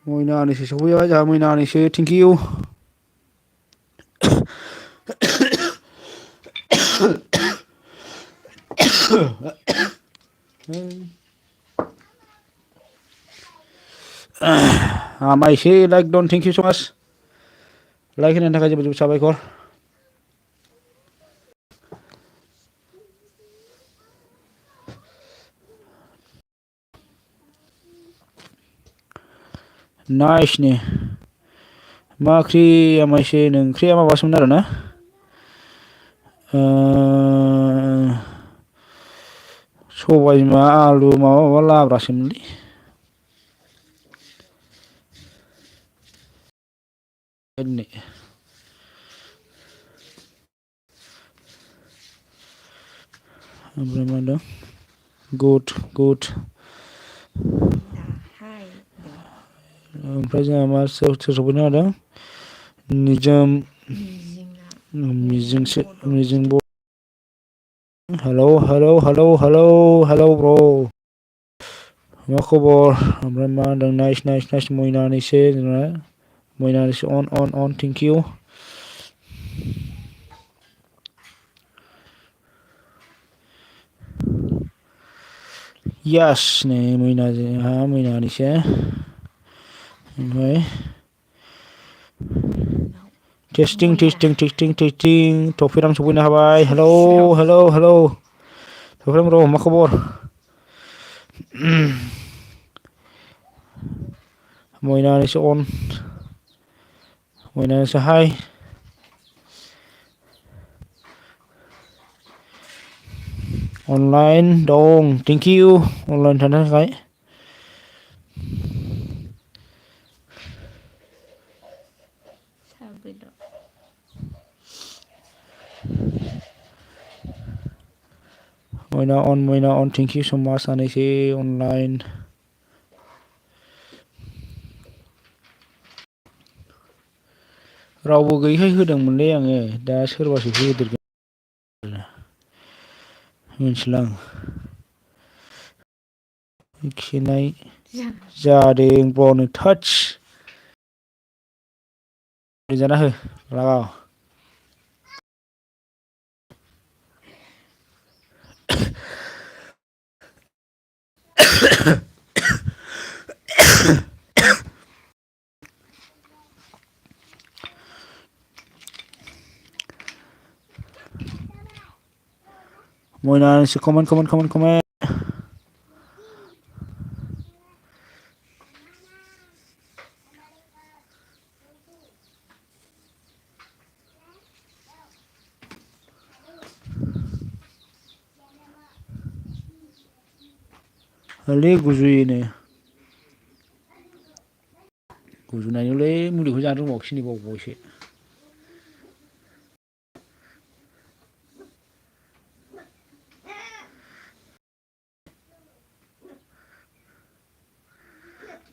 मैनानैसो सफैबाय जोंहा मैनानैसो थेंक इउ आमाइसो like done thank you so much like होनायनि थाखाय जोबोद जोबोद साबायखर नाइसनो मा ओंख्रि आमाइसो ओंख्रिया माबासोमोन आरोना सबाय बिमा आलु माबा माबा लाब्रासोमोनलै ओमफ्राय मा होनदों गुड ओमफ्राय जोंहा मा सोर सफैनो हादों निजोम मिजिं हेलौ ब्र मा खबर ओमफ्राय मा होनदों नाइस मैनानैसो अन थेंक इउ यास नै मैनानैसो ओमफ्राय टेस्टिं टफिराम सफैनो हाबाय हेलौ टफिराम ब्र मा खबर मैनानैसो हाय अनलाइन दं थेंक इउ अनलाइन थानो थाखाय मैना अन थेंक इउ स माच सानैसो अनलाइन रावबो गैयैखाय होदोंमोनलै आङो दा सोरबासो होदेरगोन मिथिला आं खिनाय जादों बावनो थोदस जाना हो लागाव मैनानैसो कमेन्ट हलै गुजुनायनिलै मुलिखौ जानो रोंबावाखैसो नै बावबायसो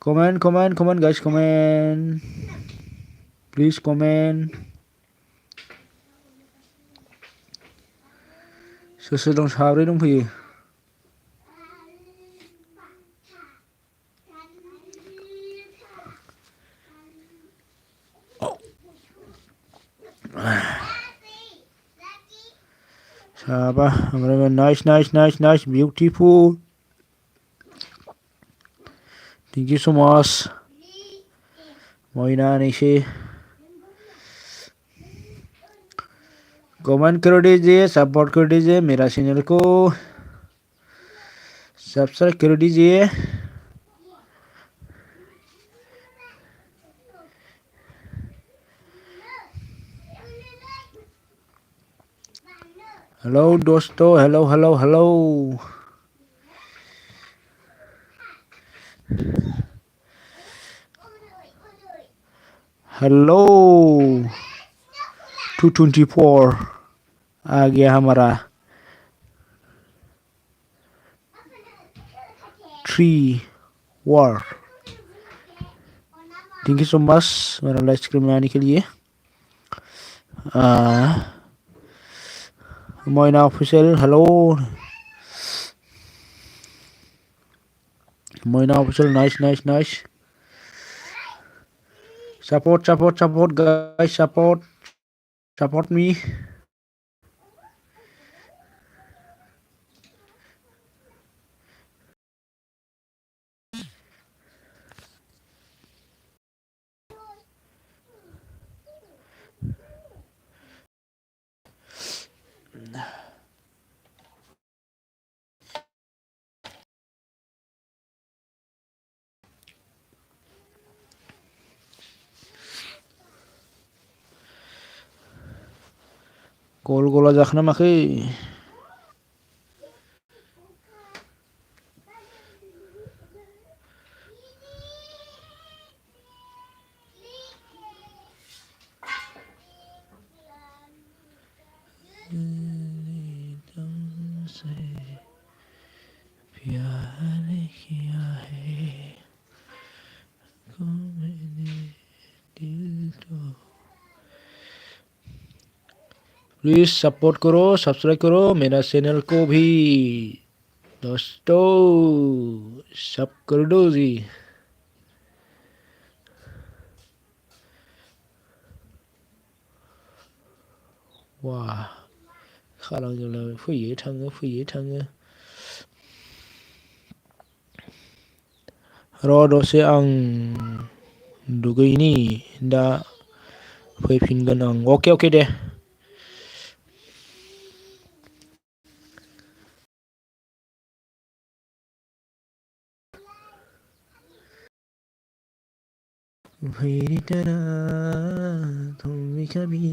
comment guys comment please comment सोर दं साब्रै दंफैयो साबा ओमफ्राय nice beautiful thank you so माच मैनानैसो कमेंट कर दीजिए सपोर्ट कर दीजिए मेरा चैनल को सब्सक्राइब कर दीजिए हेलो दोस्तों हेलो हेलो 224 आ गया हमारा 3 war। Thank you so much मेरा लाइव स्ट्रीम में आने के लिए। Moina official hello. Moina official nice nice nice. Support guys, support me. गल गला जाखोना माखै? प्लीज सपोर्ट करो, सब्सक्राइब करो मेरा चैनल को भी दोस्तों, सब कर दो जी। वाह खालामजोबलायबाय, फैयो थाङो। र' दसे आं दुगैनि, दा फैफिनगोन आं। अके दे। मेरी तरह तुम भी कभी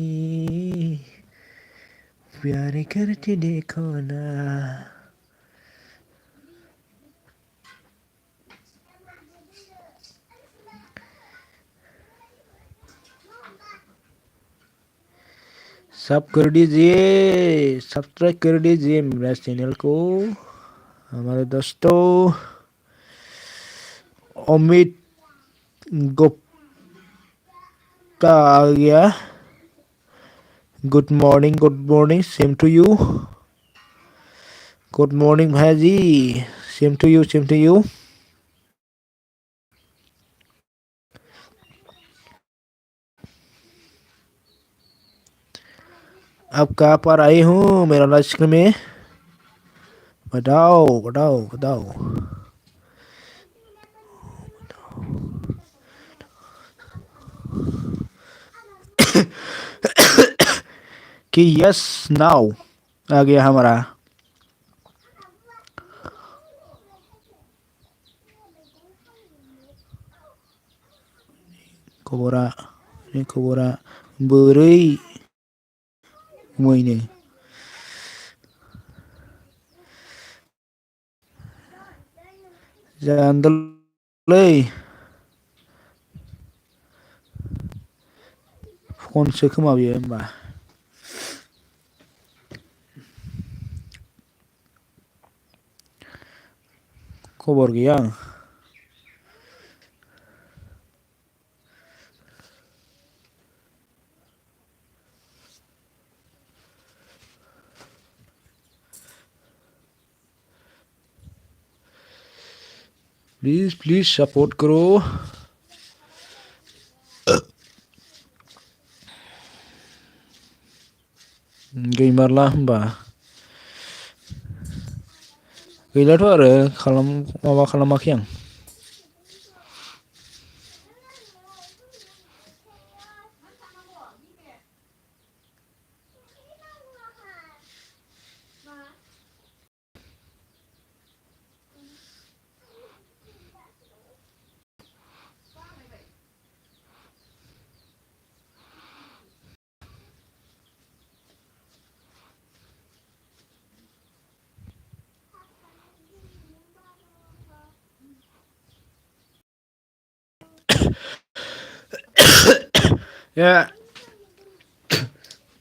प्यार करते देखो ना। सब कर दीजिए, सब्सक्राइब कर दीजिए मेरा चैनल को। हमारे दोस्तों अमित गुप्ता आ गया। Good morning same to you. Good morning भाई जी, सेम टू यू। अब कहाँ पर आए हूँ मेरा लाइव में? बताओ। कि यस नाउ आ गया हमारा। खबरा बोरै मैनो जानदोलै फनसो खोमा बियो होमबा। खबर गैया। प्लीज सपोर्ट करो। गैमारला होमबा? गैलाथ' आरो माबा खालामाखै आं।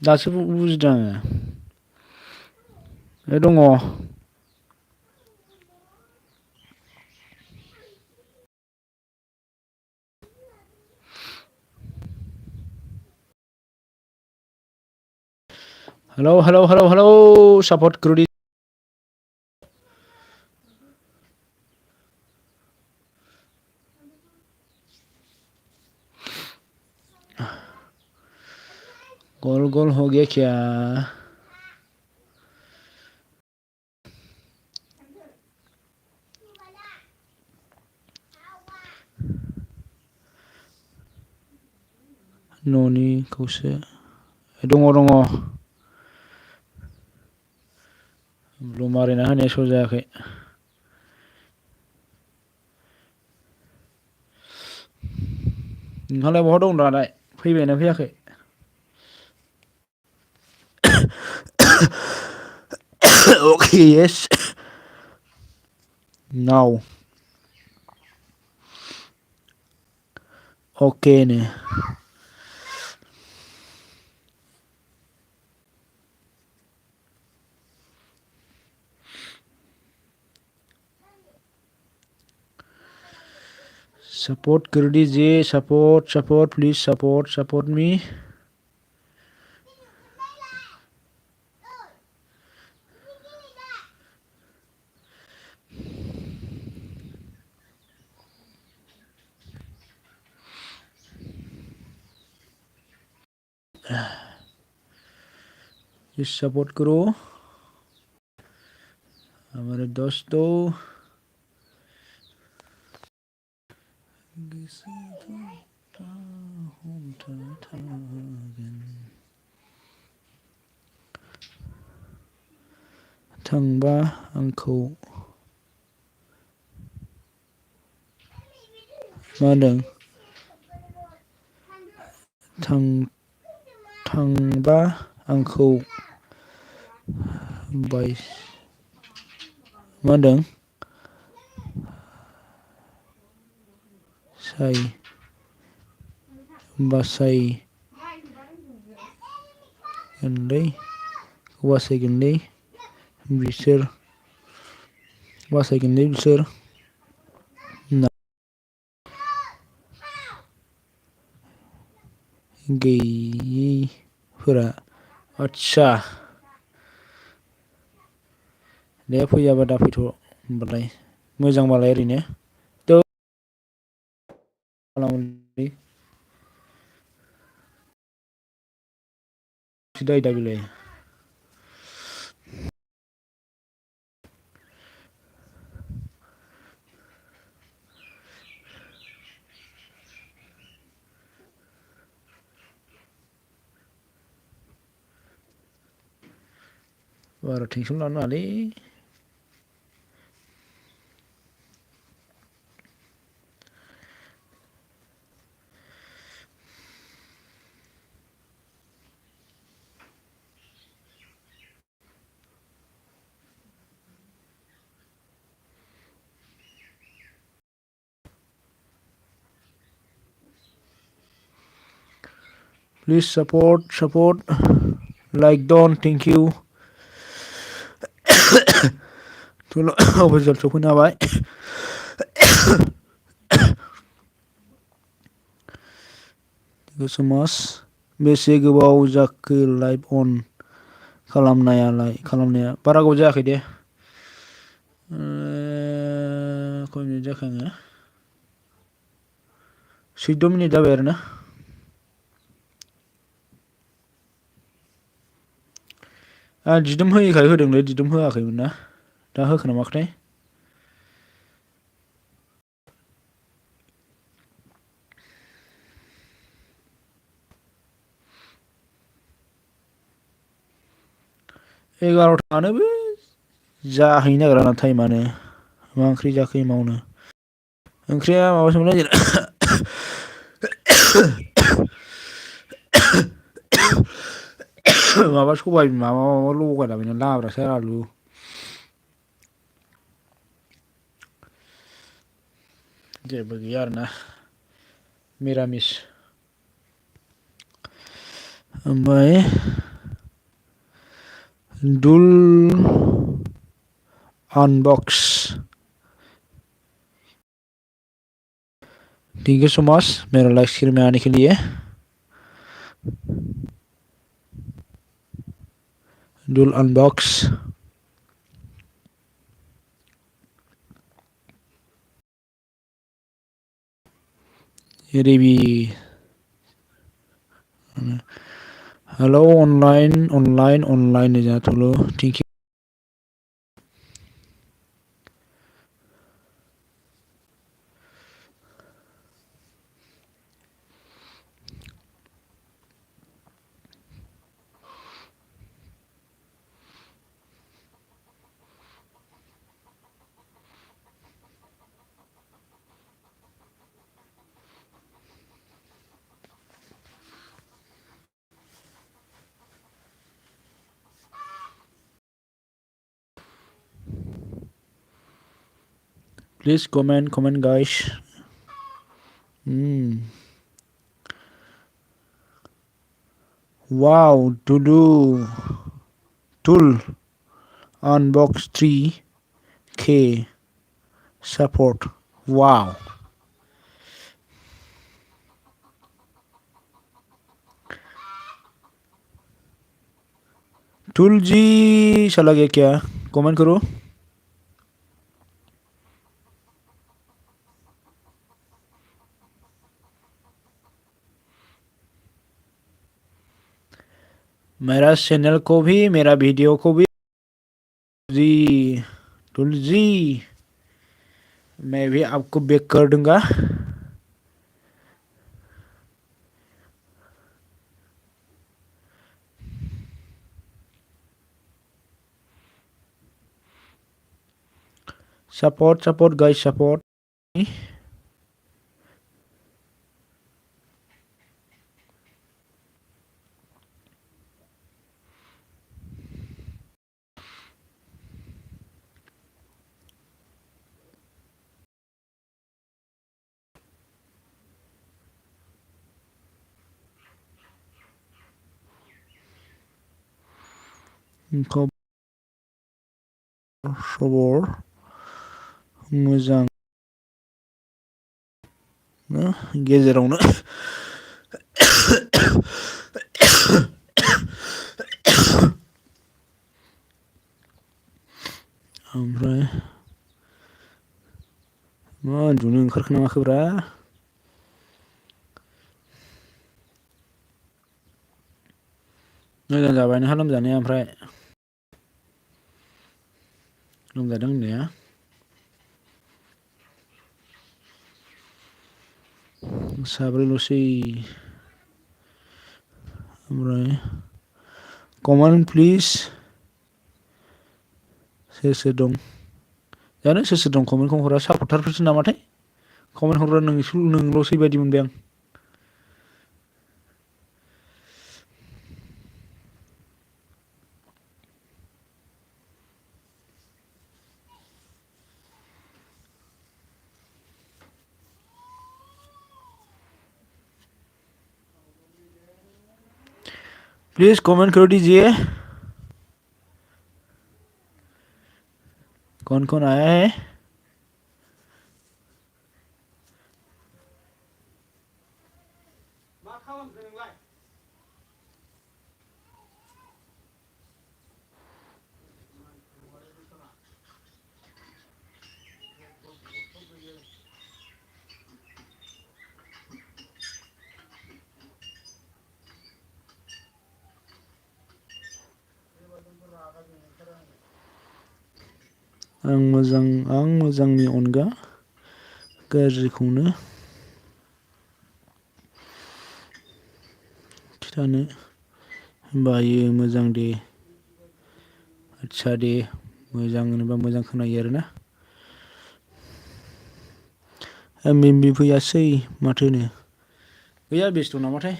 दासो बुजिदों आङो दङ hello hello hello hello support करो दी गोल गोल हो गया क्या न'नि खौसो दङ दङ ब्लु मारिना होनाया स' जायाखै नोंहालाय बहा दं दालाय फैबायना फैयाखै okay yes now okay नो सपोर्ट कर दीजिए support support please support support me support करो हमारे दोस्तों थांबा आंखौ मा होनदों थांबा आंखौ बाय मा होनदों बासाय बासायगोनलै बिसोर बासायगोनलै बिसोर गैयिफोरा आदसा दे फैयाबा दा फैथ' होनबालाय मोजांबालाय ओरैनो खालामोलै सिदाय दा बिलाय बारा टेनसन लानो नाङालै please support like done thank you official सफैनो हाबाय समाज बेसे गोबाव जाखो लाइभ अन खालामनाया बारा गोबाव जायाखै दे खय मिनिट जाखो आङो 14 मिनिट जाबाय आरोना दिदोम होयैखाय होदोंलै दिदोम होआखैमोन ना दा होखो ना माखोथाय एगार'थानोबो जाहैनो नागिरा ना टाइमानो मा ओंख्रि जाखो एमावनो ओंख्रिया माबासोमोनलै माबा सबाय बिमा माबा लगायलाबायना लाब्रासो आलु जेबो गैया आरोना मिरामिस ओमफ्राय डुल unbox. Thank you so much मेरा लाइव स्ट्रीम में आने के लिए। डुल अनबॉक्स। ये भी हेलो ऑनलाइन जा थोलो thank you. Please comment guys. Wow, to do tool unbox 3K support. Wow. टूल जी चला गया क्या? कमेंट करो। मेरा चैनल को भी मेरा वीडियो को भी जी टूल जी मैं भी आपको बैक कर दूंगा। Support guys support. खबर मोजां गेजेरावनो ओमफ्राय मा उन्दुनो ओंखारखो ना माखोब्रा? मोजां जाबाय नोंहा लोमजानाया ओमफ्राय लोमजादों होननाया साब्रैल'सै ओमफ्राय कमेन्ट प्लिज सोर दं जानो सोर दं कमेन्टखौ हरा सापर्टारफोरसो नामाथाय कमेन्ट हरग्रा नोंल'सै बायदि मोनबाय आं। प्लीज कमेंट कर दीजिए कौन आया है। आं मोजांनि अनगा गाज्रिखौनो खिथानो बायो। मोजां दे आच्छा दे मोजां होनोबा मोजां खोनायो आरोना। एमबि फैयासै माथोनो गैया बेस्थ' नामाथाय।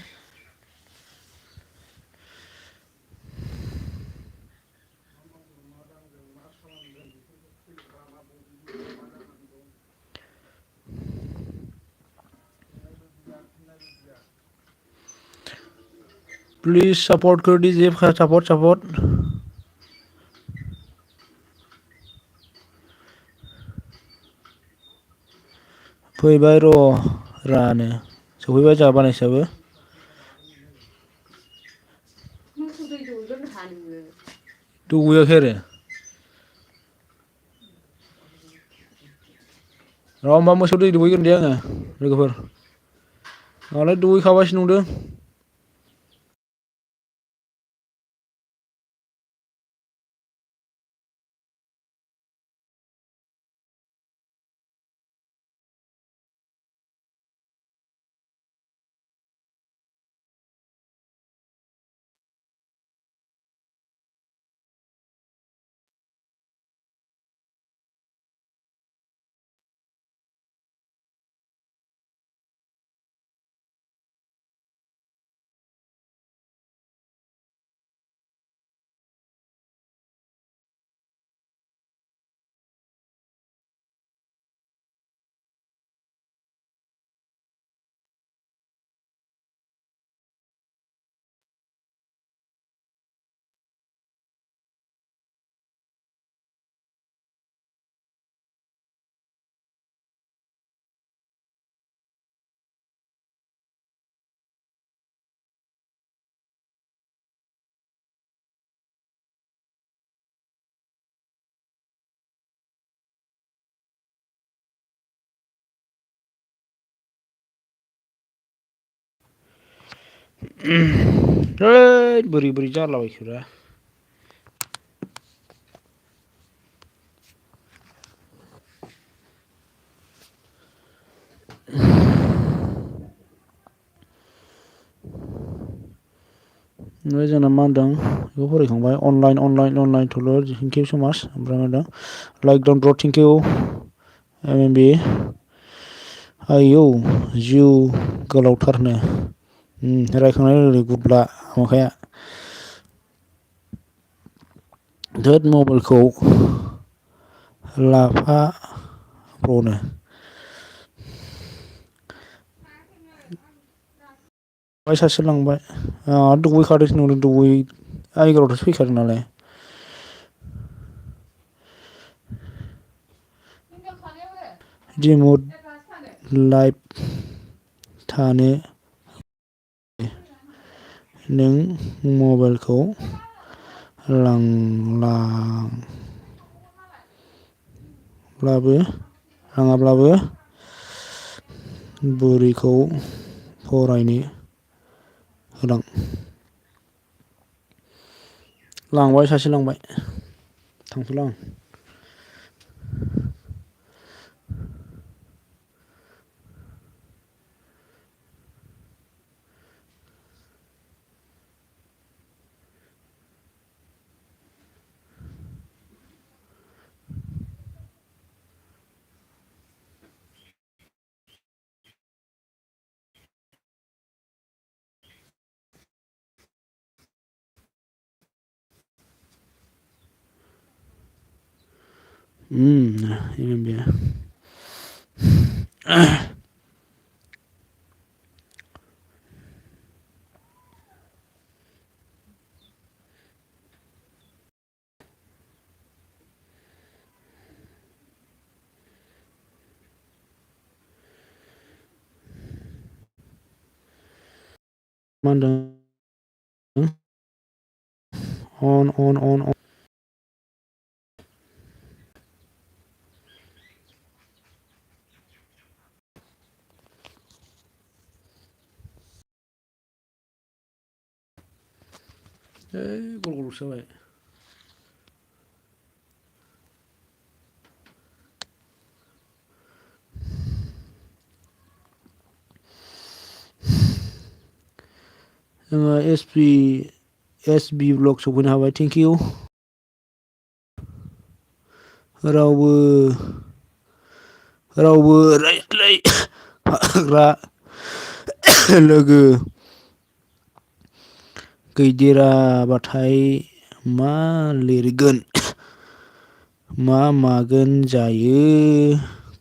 प्लीज सपोर्ट कर दीजिए सपोर्ट। फैबाय र' रानो सफैबाय जोंहा बानायसाबो दुगैयाखै आरो र' होमबा मोसौ दै दुगैग्रोनि दे आङो लोगोफोर दालाय दुगैखाबायसो नुदों बोरै बोरै जालाबायखोब्रा ओमफ्राय जोंना मा होनदों बेखौ फरायखांबाय अनलाइन थुलुर थेंक इउ स माच ओमफ्राय मा होनदों लाइक डाउन ब्र थेंक इउ MMB आयौ जिउ गोलावथारनो रायखांनाय लोगो लोगो गुब्ला माखाया धोद मबाइलखौ लाफा ब्र'नो ओमफ्राय सासे लांबाय दुगैखादोंसो नुदों दुगै 11:00 फैखादों नालाय दिमुद लाइभ थानो नों मबाइलखौ लाङाब्लाबो बुरिखौ फरायनो होलां लांबाय सासे लांबाय थांथ'ला आं MMB मा होनदों अन गल गलसो जाबाय जोङो SB ब्लग सफैनो हाबाय थेंक इउ रावबो रायज्लायफाग्रा लोगो गैदेराबाथाय मा लिरगोन मा मागोन जायो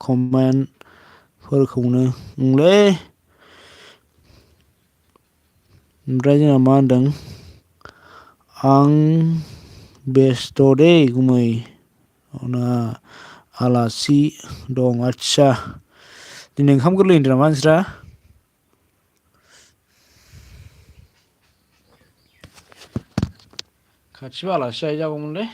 कमेन्टफोरखौनो ओंलै ओमफ्राय जोंहा मा होनदों आं बेस्थ' दै गुमै आलासि दं आदसा दिनै ओंखाम गोरलै होनदों नामा नोंस्रा? खाथियाव आलासि जाहैजागौमोनलै।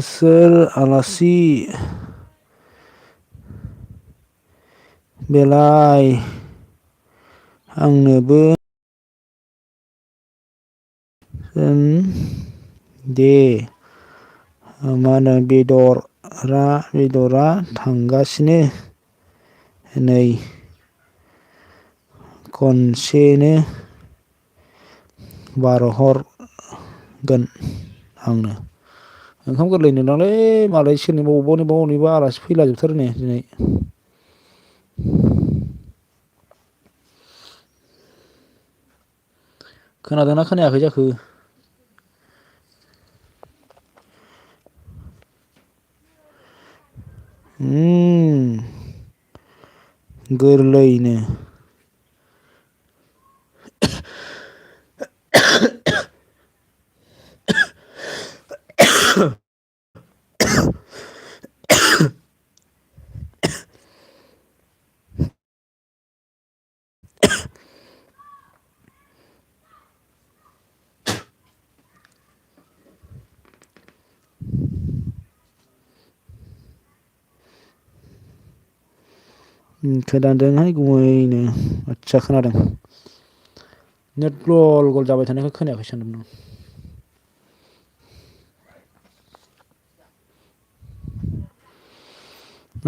सोर आलासि बेलाय आंनोबो दे मा होनो बेदरा थांगासिनो नै खनसेनो बारहरगोन आंनो। ओंखाम गोरलै होनदोंदांलै मालाय सोरनिबा बबावनिबा आलासि फैलाजोबथारो नो दिनै। खोनादोंना खोनायाखै जाखो? गोरलैनो खोनादोंहाय गुमैनो आदसा खोनादों। नेट गल गल जाबाय थानायखाय खोनायाखै सानदोंमोन आं।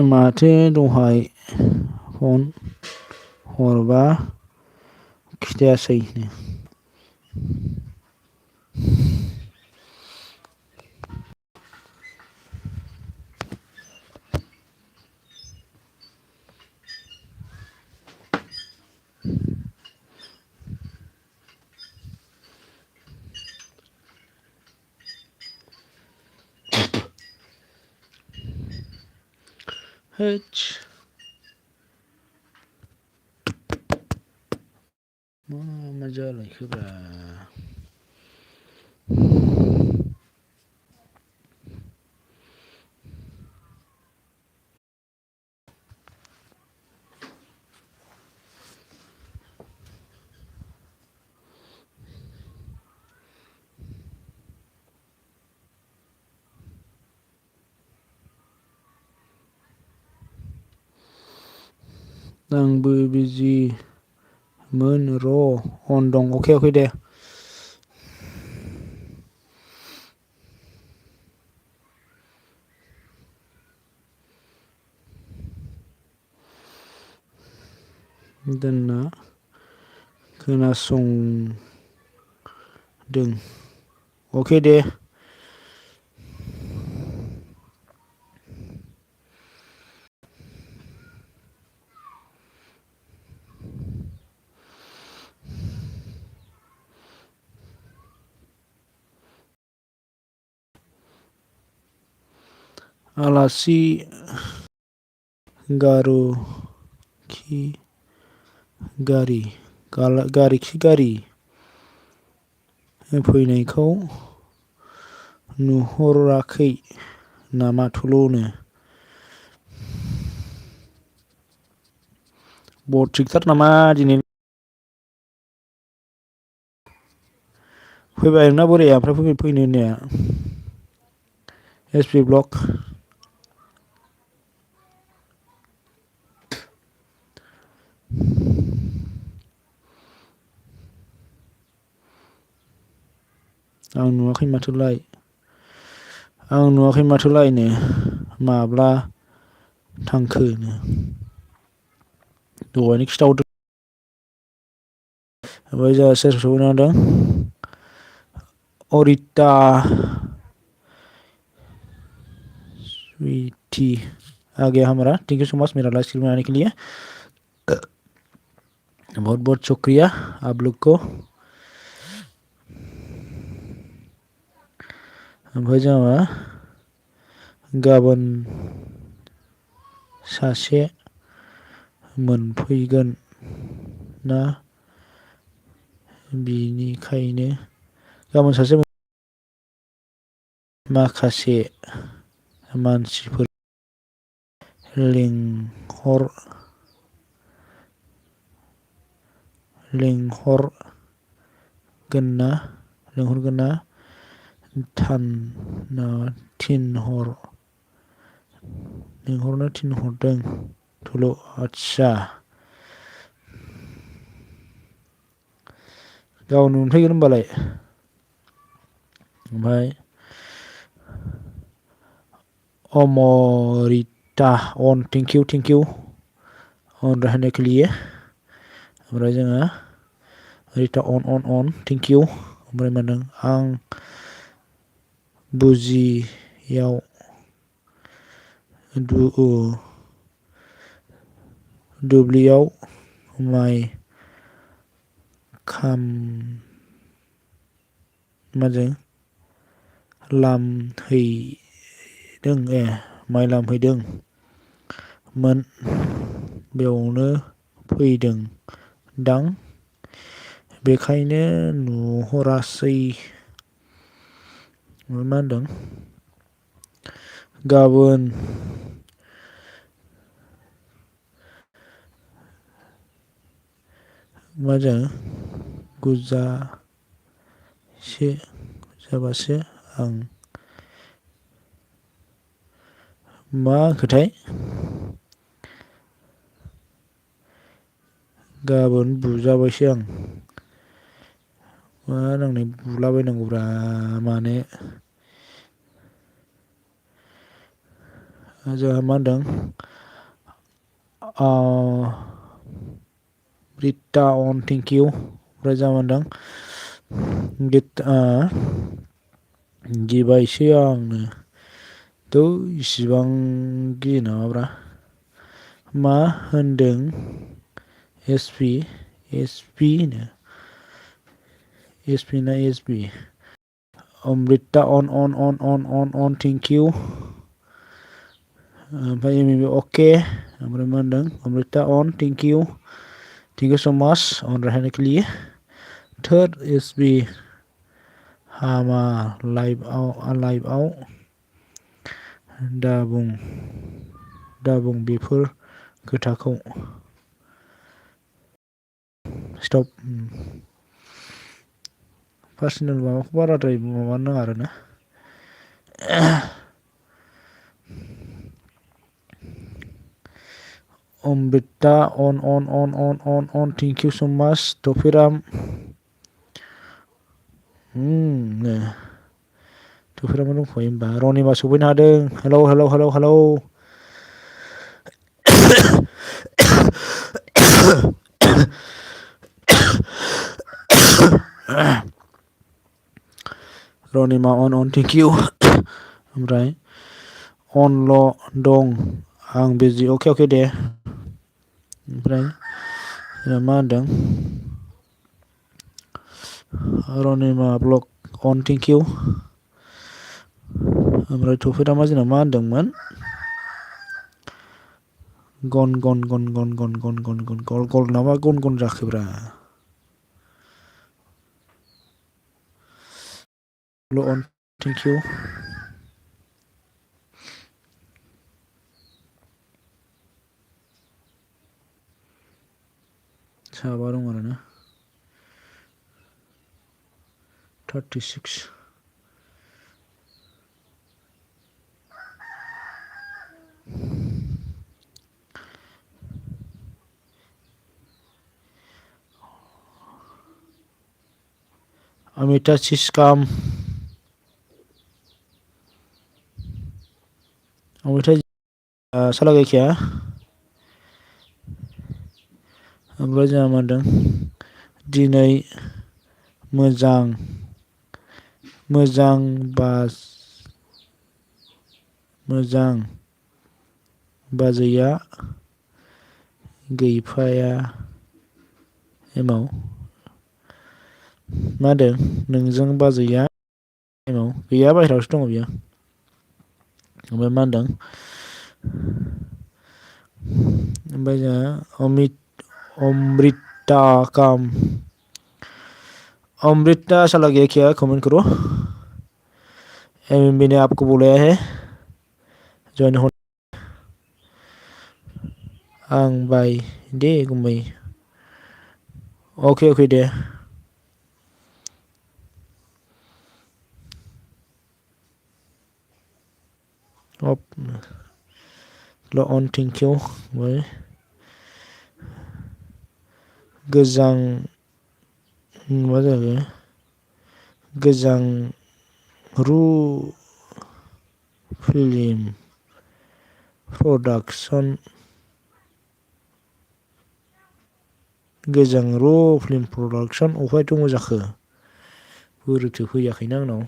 माथो दहाय फन हरबा खिथायासैनो। होदस मा जालायखोब्रा। आंबो बिजिमोन र' अन दं अके दे। दोनना खोनासंदों अके दे। आलासि गारि फैनायखौ नुहुराखै नामा थुलुनो। बद थिगथार नामा दिनै। फैबाय नोंना बोराया ओमफ्राय फैनो होननाया एस पि ब्लक। आं नुवाखै माथोलायनो माब्ला थांखोनो दहायनो खिथाहरदों। ओमफ्राय जोंहा सोर सफैनो हादों? अरिता स्वीटी आ गया हमारा। थैंक यू सो मच मेरा लाइव स्ट्रीम बनाने के लिए। बहुत बहुत शुक्रिया आप लोग को। ओमफ्राय जोंहा गाबोन सासे मोनफैगोन ना बिनिखायनो गाबोन सासे माखासे मानसिफोर लिंहरगोन ना लिंहरनो थिनहरदों थुलु। आदसा गाबोन मोनफैगोन होनबालाय। ओमफ्राय अमरिता अन थेंक इउ अन रहने के लिए। ओमफ्राय जोङो रिता अन थेंक इउ। ओमफ्राय मोनदों आं बुजियाव दुब्लियाव माइ लामहैदोंमोन बेयावनो फैदों दां बेखायनो नुहरासै। मा होनदों? गाबोन मा जाबासो आं मा खोथाय गाबोन बुजाबायसो आं। मा नांनाय बुलाबायनांगौब्रा मानो? जोंहा मा होनदों? रिता अन थेंक इउ। ओमफ्राय जोंहा मा होनदों? गिबायसो आंनो थ' इसिबां गियो नामाब्रा? मा होनदों? एसपि नो एसपि ना एसबि? अमृता अन थेंक इउ। ओमफ्राय अके। ओमफ्राय मा होनदों? अमृता अन थेंक इउ सो माच अन रहने के लिए। थर्ड एसबि हामा लाइभआव दाबुं बेफोर खोथाखौ। स्टप। पार्सनेल माबाखौ बाराद्राय माबानो नाङा आरोना। अमृता अन थेंक इउ सो माच टफिराम। टफिरामा दंफायो होमबा। रनिमा सफैनो हादों। हेलौ। रनिमा अन थेंक इउ। ओमफ्राय अनल' दं आं बिजि अके दे। ओमफ्राय मा होनदों? Ranima blog on thank you. ओमफ्राय टफिरामा जोंना मा होनदोंमोन? गन नामा गन जाखोब्रा? अन थेंक इउ। साबा दं आरोना 36। अमिता सिस्काम। अमिता साला गया क्या? ओमफ्राय जोंहा मा होनदों दिनै मोजां बाजैया गैफाया एमाव मा होनदों नोंजों बाजैया एमाव गैया बाहेरायावसो दङ बियो। ओमफ्राय मा होनदों ओमफ्राय जोंहा अमृता साला गया क्या कमेंट करो। मैंने आपको बुलाया है जॉइन हो। आं बाय दे गुमै अके दे अन थेंक इउ गोजां मा जाखो गोजांरु फिल्म प्रडाक्सन गोजांरु फिल्म प्रडाक्सन अफाय दङ जाखो बोरोथो फैयाखैना आंनाव।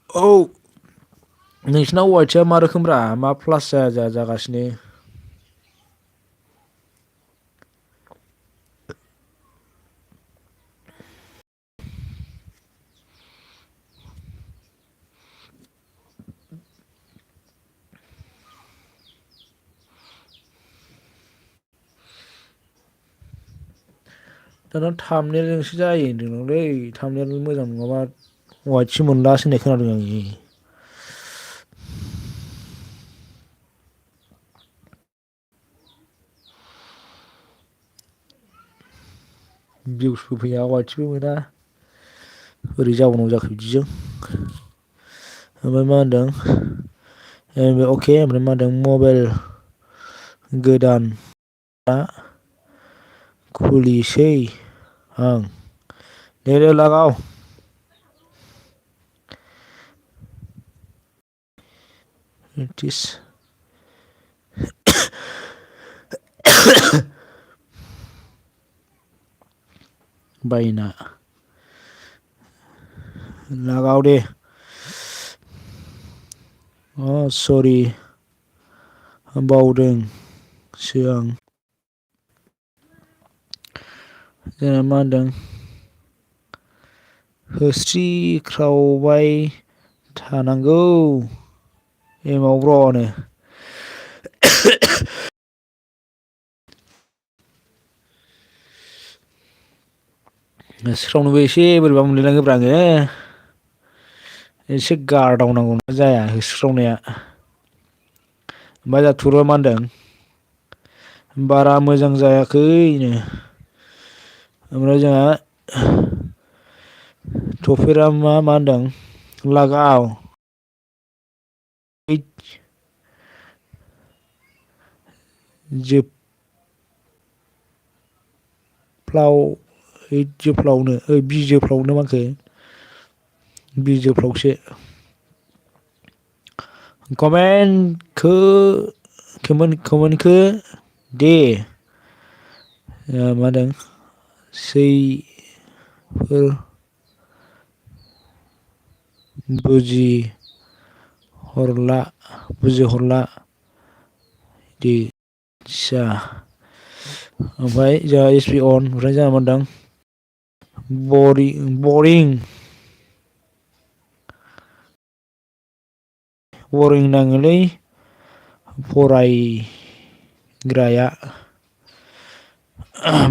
औ नोंसिना वाइटआ मा रोखोमब्रा मा प्लास जागासिनो। दाना थामनेलजोंसो जायो होनदोंलै थामनेल मोजां नङाबा वाइटसो मोनलासो होननाय खोनादों आङो। भिउसबो फैया वाइटसबो मोना बोरै जाबावनांगौ जाखो बिदिजों। ओमफ्राय मा होनदों अके ओमफ्राय मा होनदों मबाइल गोदान खुलिसै आं दे लागाव बायना लागाव दे सरि बावदोंसो आं। जोंना मा होनदों होस्रिख्रावबाय थानांगौ एमावब्र'नो होस्रिख्रावनोबो एसे बोरैबा मोनलायलाङोब्रा आङो एसे गारदावनांगौ जाया होस्रिख्रावनाया। ओमफ्राय जोंहा थुरुआ मा होनदों बारा मोजां जायाखैनो। ओमफ्राय जोंहा थफिरा मा होनदों लागाव बिजोफ्लावनो माखो बिजोफ्लावसो कमेन्टखो दे मा होनदों सैफोर बुजिहरला दे आदसा ओमफ्राय जोंहा एसपि अन ओमफ्राय जोंहा मा होनदों बरिं नाङोलै फरायग्राया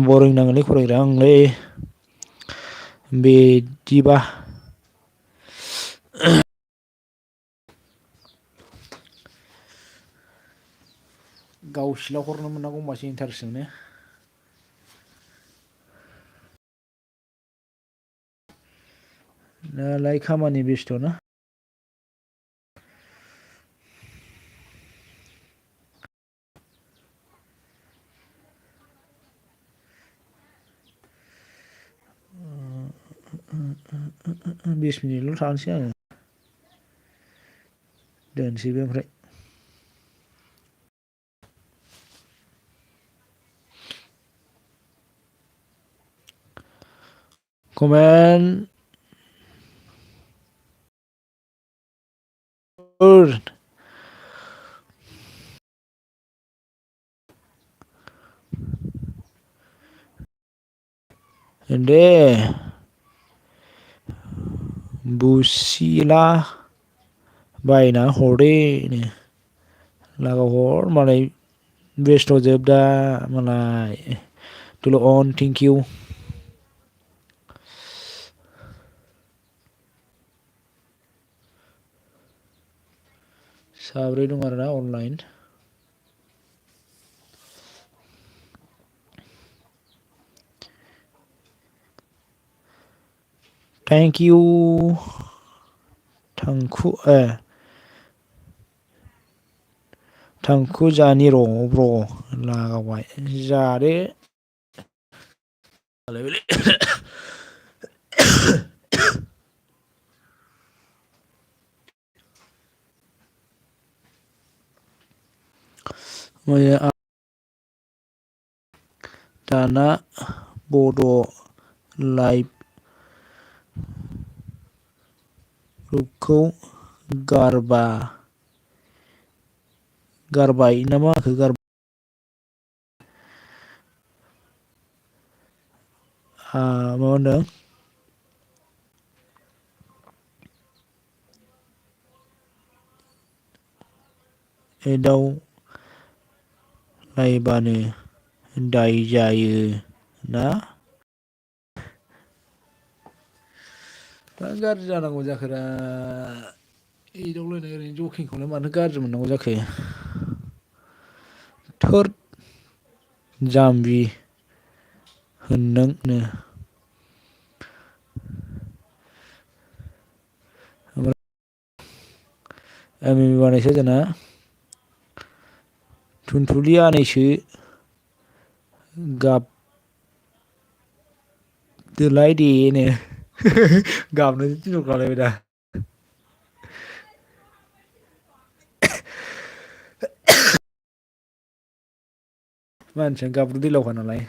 बरिं नाङोलै फरायग्राया ओंलै बिदिबा गाव सिला हरनो मोननांगौ होमबासो इन्टारेस्ट जोंनो। दालाय खामानि बेस्थ' ना 20 मिनिटल' थानोसै आङो दोनसैबो ओमफ्राय कमेन्ट दे बुसिला बायना हरदे लागाव हर मालाय बेस्थ' जोब दा मालाय तुल अन थेंक इउ साब्रै दं आरोना अनलाइन थेंक इउ थांखु जानि र' ब्र लागावबाय जादो दाना बड' लाइभ ग्रुपखौ गारबाय ना माखो मा होनदों एदाव लायबानो दाय जायो ना मा गाज्रि जानांगौ जाखोरा एदावलायनाय ओरैनो जकिंखौलाय मानो गाज्रि मोननांगौ जाखो थोद जाम्बि होननोनो एम बानायसै जोंना थुनथुलि आनैसो गाबदोलाय देनो गाबनोसो थिनहरखालायबाय दा मानसियानो गाबब्रु दैलावखा नालाय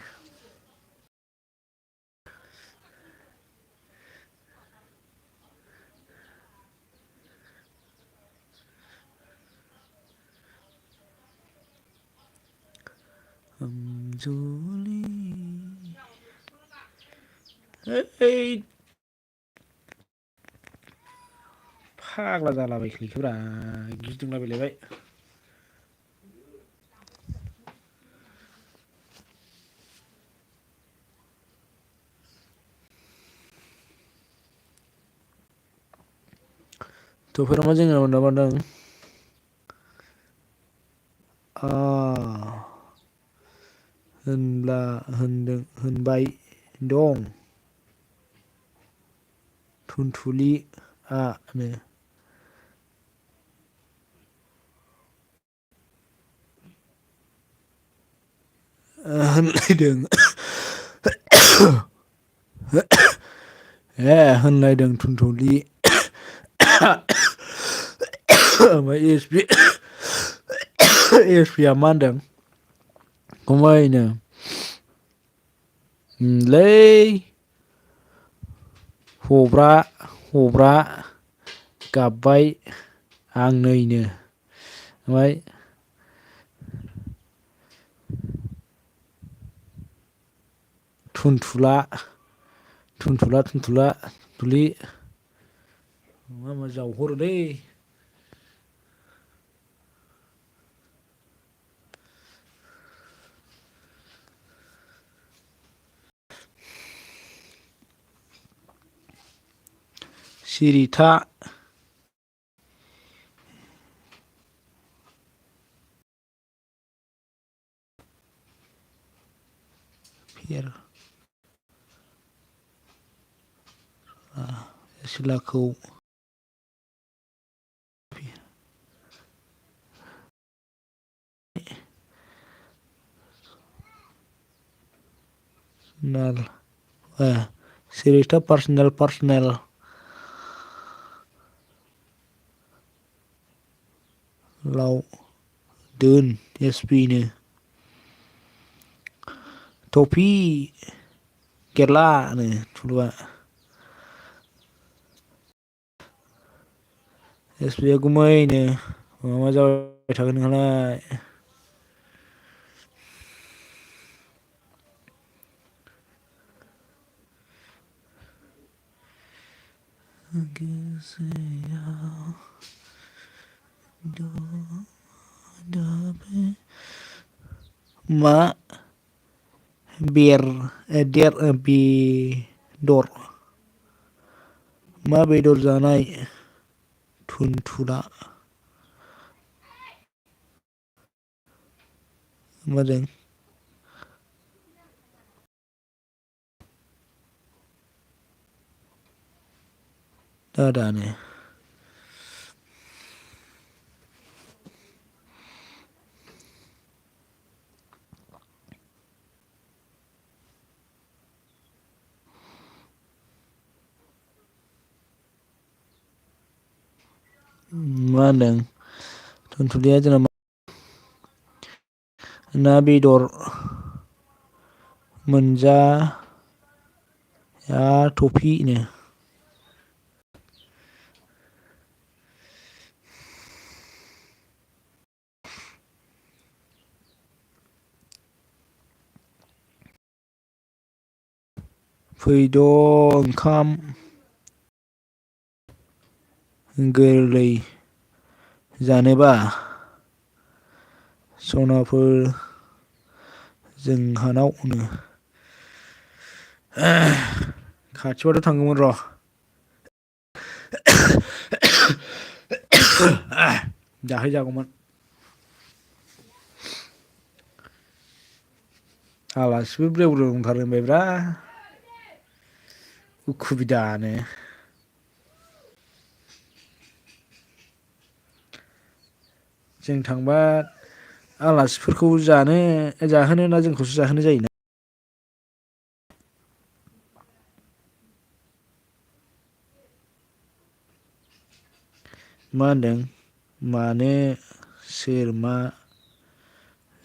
ओइ फाग्ला जालाबायखोलै गिदिंलाबायलायबाय थफेरमा जोंना मोनदा मादों होनबाय दं थुनथुलिआनो होनलायदों होनलायदों थुनथुलि ओमफ्राय एसपिया मा होनदों गमायनो लै हब्रा गाबबाय आं नैनो ओमफ्राय थुनथुलि मा जावहरोलै सिरिथा सिलाखौ Series personal लाव दोन SPनो टफि गेरलानो थुलुआ SPया गुमैनो मा जाबाय थागोन नोंहालाय मा बेदर मा बेदर जानाय थुनथुला माजों दादानो मा होनदों थुनथुलिया जोंना ना बेदर मोनजाया टफिनो फैद' ओंखाम गोरलै जानोबा सनाफोर जोंहानाव खाथिबाथ' थांगौमोन र' जाहैजागौमोन आलासिबो ब्रेव ब्रेव दंथारो होनबायब्रा उखुबिदानो जों थांबा आलासिफोरखौ जाहोनो ना जोंखौसो जाहोनो जायोना मा होनदों मानो सोर मा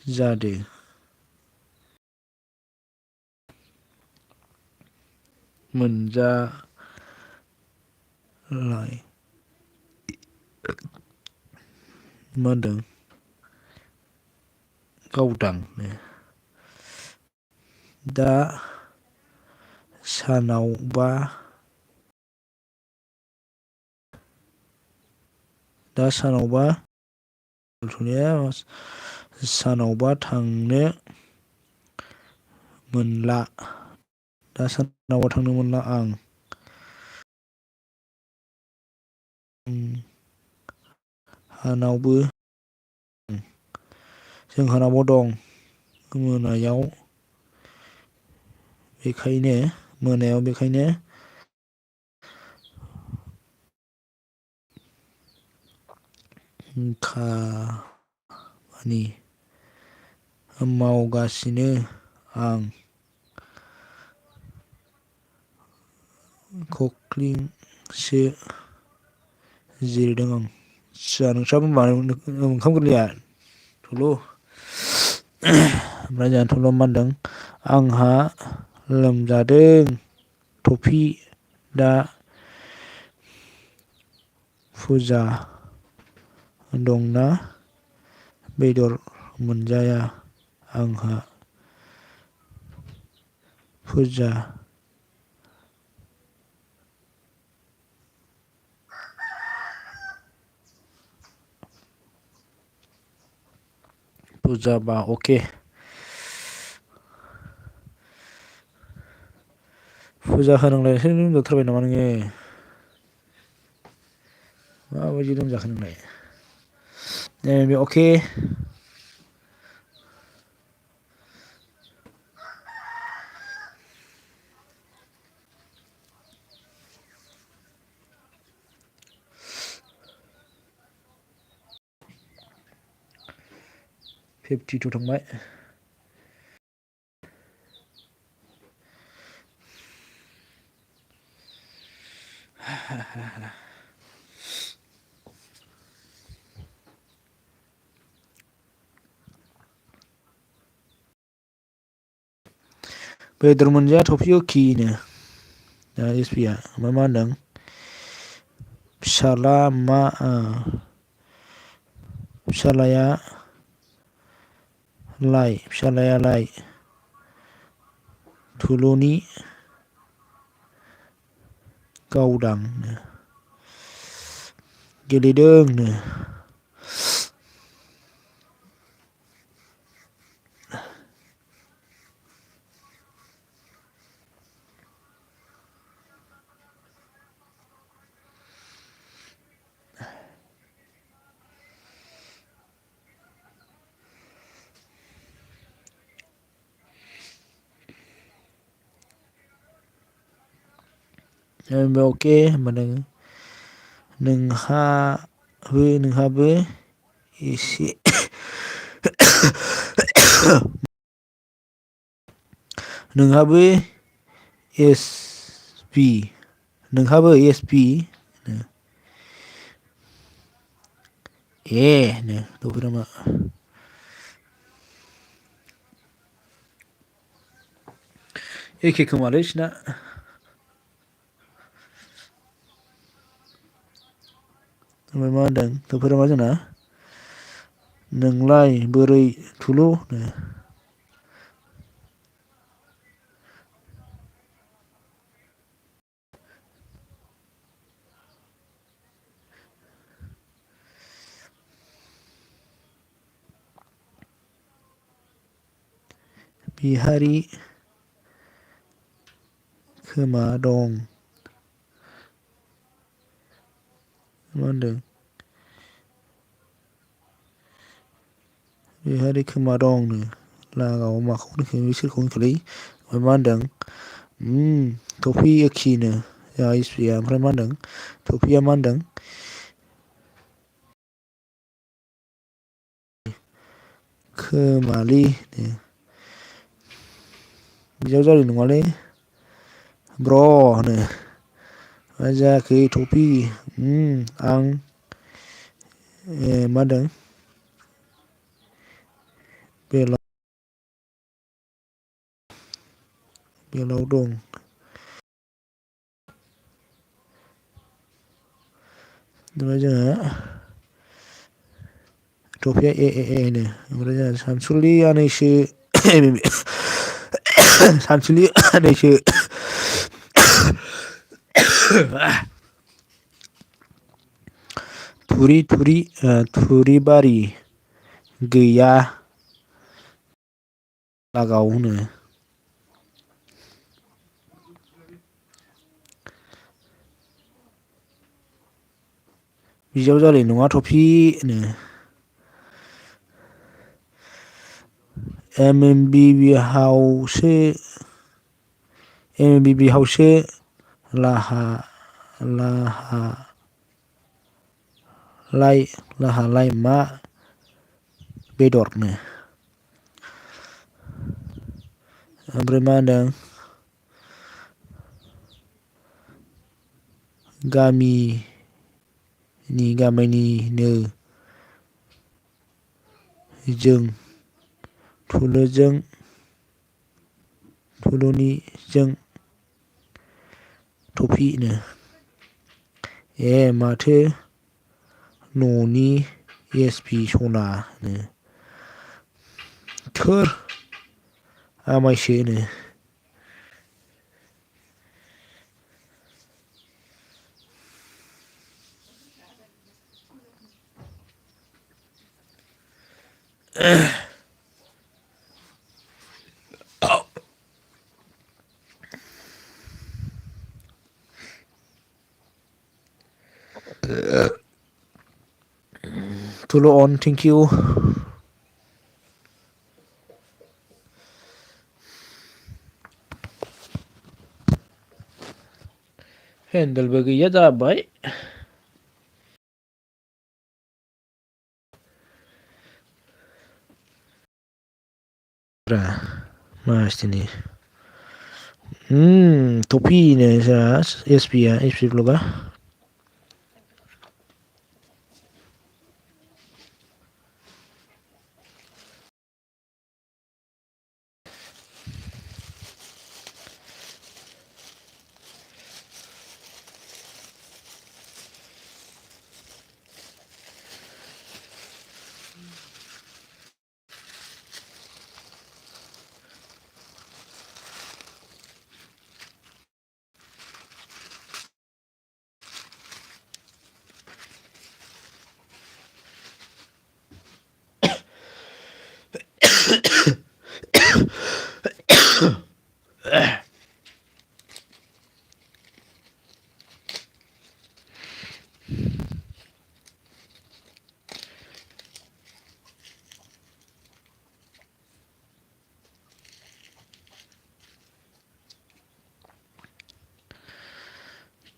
जादो मोनजालाय मा होनदों गावदां दा सानावबा सानावबा थांनो मोनला आं जोंहानावबो दं मोनायाव बेखायनो खामानि मावगासिनो आं खख्लिंसो जिरदों आं नोंस्राबो ओंखाम गोरलैया थुलु ओमफ्राय जोंहा थुलुआ मा होनदों आंहा लोमजादों टफि दा फुजा दंना बेदर मोनजाया आंहा फुजा फुजाबा अके फुजा होनांलायसो लोमजाथारबाय नामा नोङो माबायदि लोमजाखो नोंलाय बे अके 52 थांबाय बेदर मोनजाया टफि ओखिनो दा एसपिया ओमफ्राय मा होनदों फिसाला मा फिसालाया लाइ थुलुनि गावदांनो गेलेदोंनो अके होमबा नोंहाबो एसे नोंहाबो एस पि नो दफोरमा एखे खोमालै बिसिना ओमफ्राय मा होनदों दफोरमा जोंना नोंलाय बोरै थुलु बिहारि खोमा दं मा होनदों बिहारि खोमा दंनो लागाव माखौ होनखो बे सोरखौ होनखोलै ओमफ्राय मा होनदों टफि एखिनो जोंहा एसपिया ओमफ्राय मा होनदों टफिया मा होनदों खोमालै बिदियाव जानाय नङालै ब्र होनो मा जायाखै टफि आं मा होनदों बेलाव दं ओमफ्राय जोंहा टफिया नो ओमफ्राय जोंहा सानसुलि आनैसो सानसुलि आनैसो थुरिबारि गैया लागाव होनो बिदियाव जानाय नङा टफि नो एम एम बि बि हावसो लाहा लाय मा बेदरनो ओमफ्राय मा होनदों गामिनिनो जों थुलुनिजों टफिनो माथो न'नि एसपि सनानो थोर आमायसोनो थुलु अन थेंक इउ हेन्देलबो गैया जाबाय मासथिनि टफिनो जोंहा एसपि ब्लगा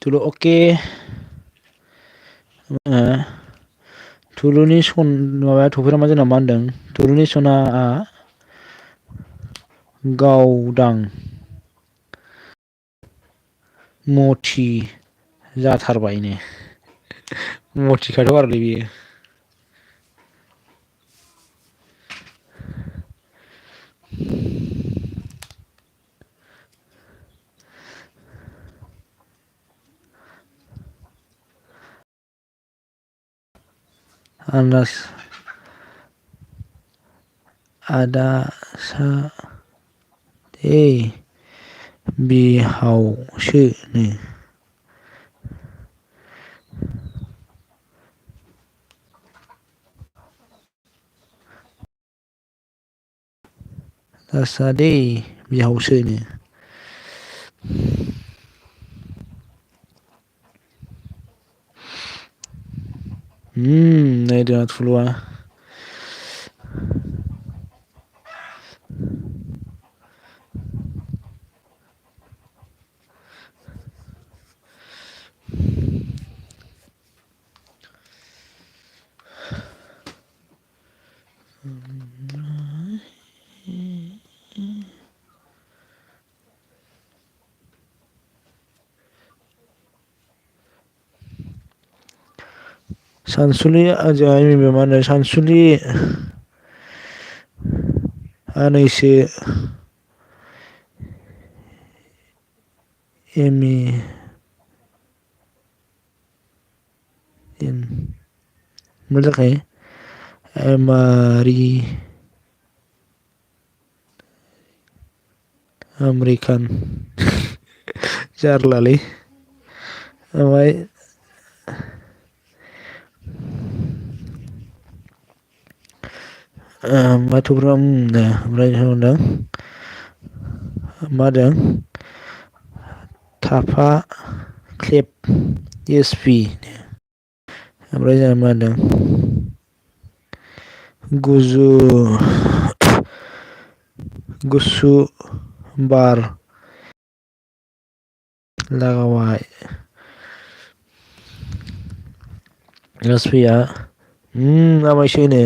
अके थुलुनि सन माबाया थफेरा मा जोंना मा होनदों थुलुनि सना गावदां मथि जाथारबायनो मथिखाथ' आरोलै बियो आन्दाज आदा सा बिहावसोनो दासादे बिहावसोनो नायदो थुलुआ सानसुलि जोंहा मा होनो सानसुलि आनैसो एम मा जाखो एमारि आमेरिकान जारलालै ओमफ्राय थुफ्रा ओमफ्राय होनदों मा होदों थाफा क्लेब एसपि ओमफ्राय जोंहा मा होनदों गुसु बार लागावाय एसपिया आमायसो होनो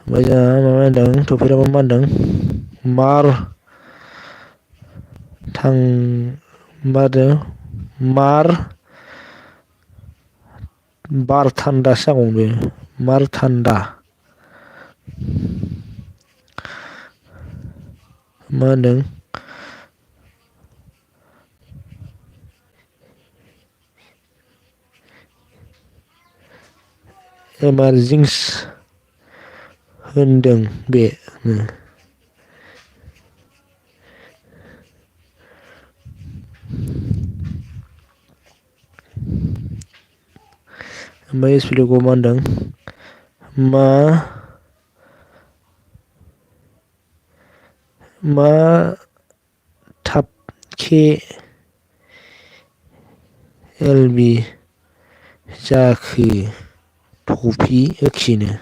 ओमफ्राय जोंहा माबा होनदों थफेराबा मा होनदों मार मार बार थान्दासो जागौमोन बे मार थान्दा मा होनदों एमारजिंस होनदों बे ओमफ्राय एसपिखौ मा होनदों मा थाबखे एलबि जाखो टफि ओखिनो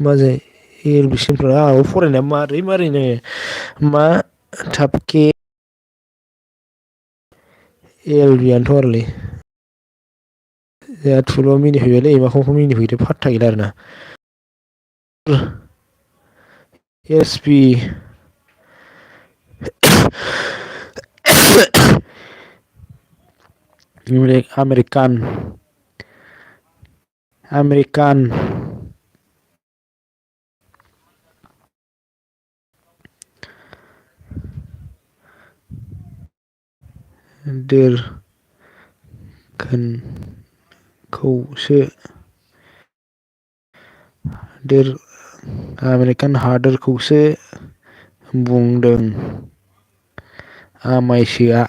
मा जायो एलबिसिमफ्रा फरायनाया मारैनो मा थाबखे एलबियानोथ' आरोलै जोंहा थुलुआ मिनिफैबायलै माखौ मिनिफैदो फात्ता गैला आरोना एसपि आमेरिकान आमेरिकान हादोरखौसो बुंदों आमायसोआ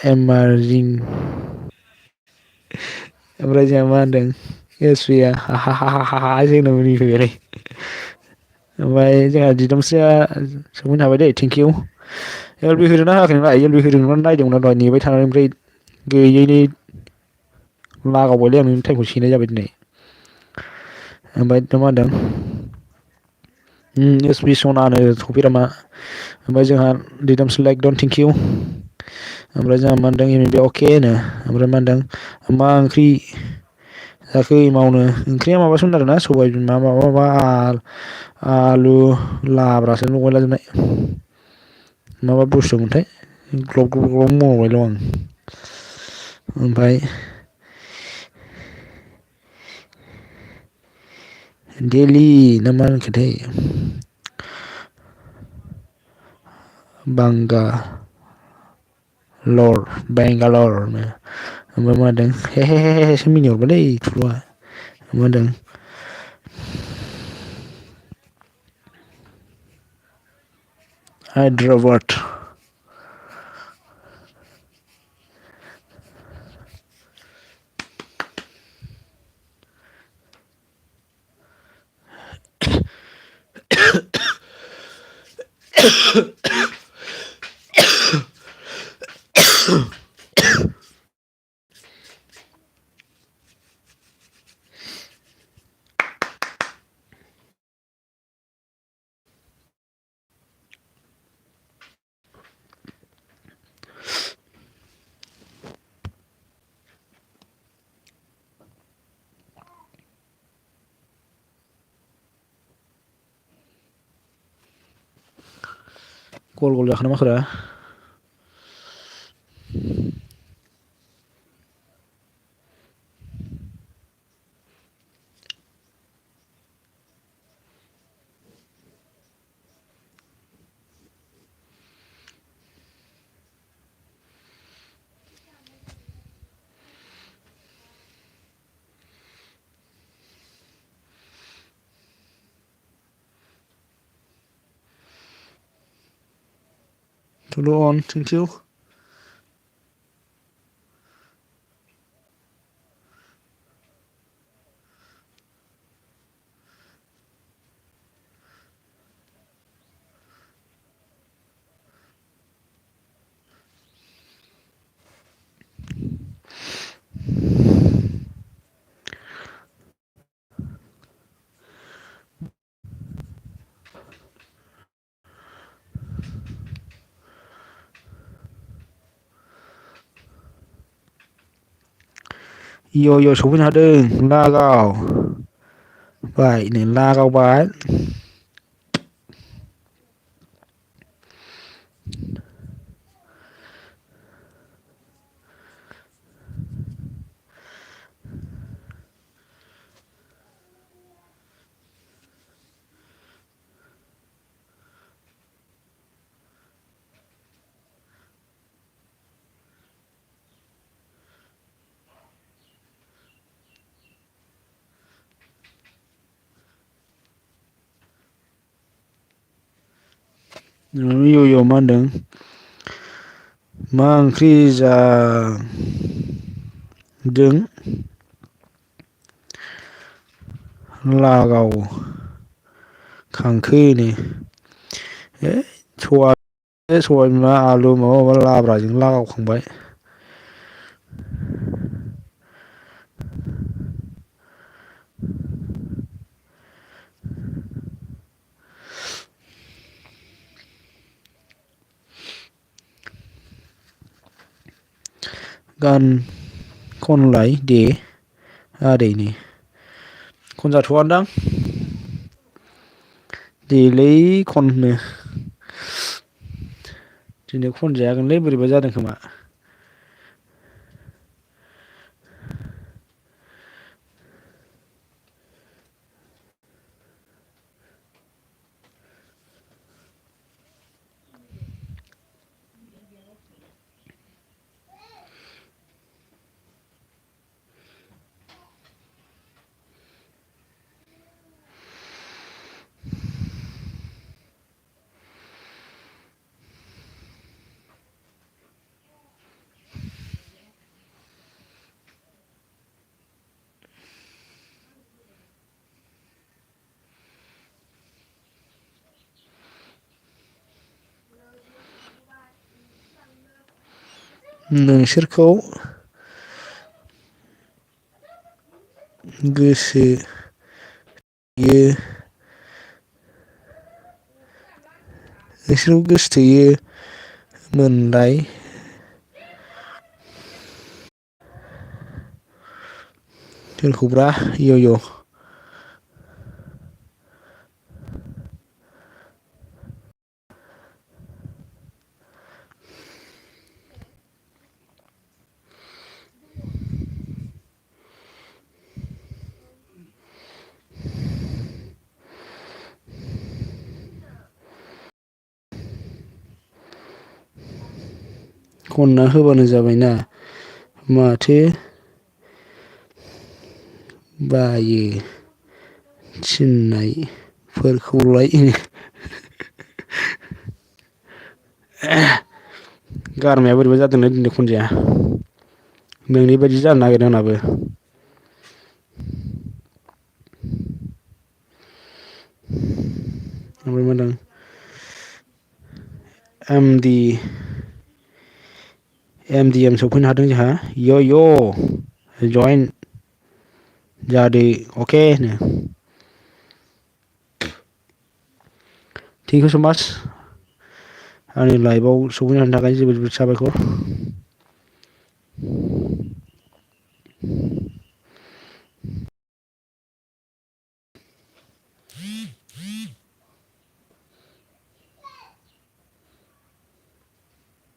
एमारजिं ओमफ्राय जोंहा मा होनदों एसपिया हा जोंनाव मिनिफैबायलै ओमफ्राय जोंहा दिदोमस्रिया सफैनो हाबाय दै थेंकिउ। एल बि होदोंना होआखै नोंलाय एल बि होदों नायदोंमोन दहाय नेबाय थानानै ओमफ्राय गैयैनि लागावबायलै आं नोंनि टाइमखौ सेनाय जाबाय दिनै। ओमफ्राय दा मा होनदों एस बि सनानो सफैरामा ओमफ्राय जोंहा दिदोमस्रि लाइक दन थेंकिउ। ओमफ्राय जोंहा मा होनदों एम बि अके होनो ओमफ्राय मा होनदों मा ओंख्रि जाखै मावनो ओंख्रिया माबासोमोन आरोना सबाय बिमा माबा माबा आलु लाब्रासो लगायलाजोबनाय माबा बुस्थुमोनथाय ग्लब ग्लब ग्लब मावबायल' आं ओमफ्राय दिल्ली ना मा होनखोथाय बेंगालरनो ओमफ्राय मा होनदों हे हे हे हे सो मिनिहरबायलै थुलुआ मा होनदों हायद्राबाद गल गल जाखोना माखोरा थुलु अन थेंकिउ। इय' सफैनो हादों लागाव बाय नै लागावबाय इय' मा होनदों मा ओंख्रि जादों लागाव खांखोनो है सबाय बिमा आलु माबा माबा लाब्राजों लागावखांबाय गान खनलाय दे आदैनि खनजाथ'आदां देलै खननो दिनै खनजायागोनलै बोरैबा जादों खोमा नोंसोरखौ गोसो यो नोंसोरखौ गोसोथोयो मोनलाय सोरखौब्रा इय' खनना होबानो जाबायना माथो बायो थिननायफोरखौलाय गारमाया बोरैबा जादोंलै दिनै खनजाया नोंनि बायदि जानो नागिरदों आंनाबो ओमफ्राय मा होनदों एम सफैनो हादों जोंहा य' जइन जादो अके नो थेंक इउ स' माच आंनि लाइभआव सफैनो हानायनि थाखाय जोबोद जोबोद साबायखर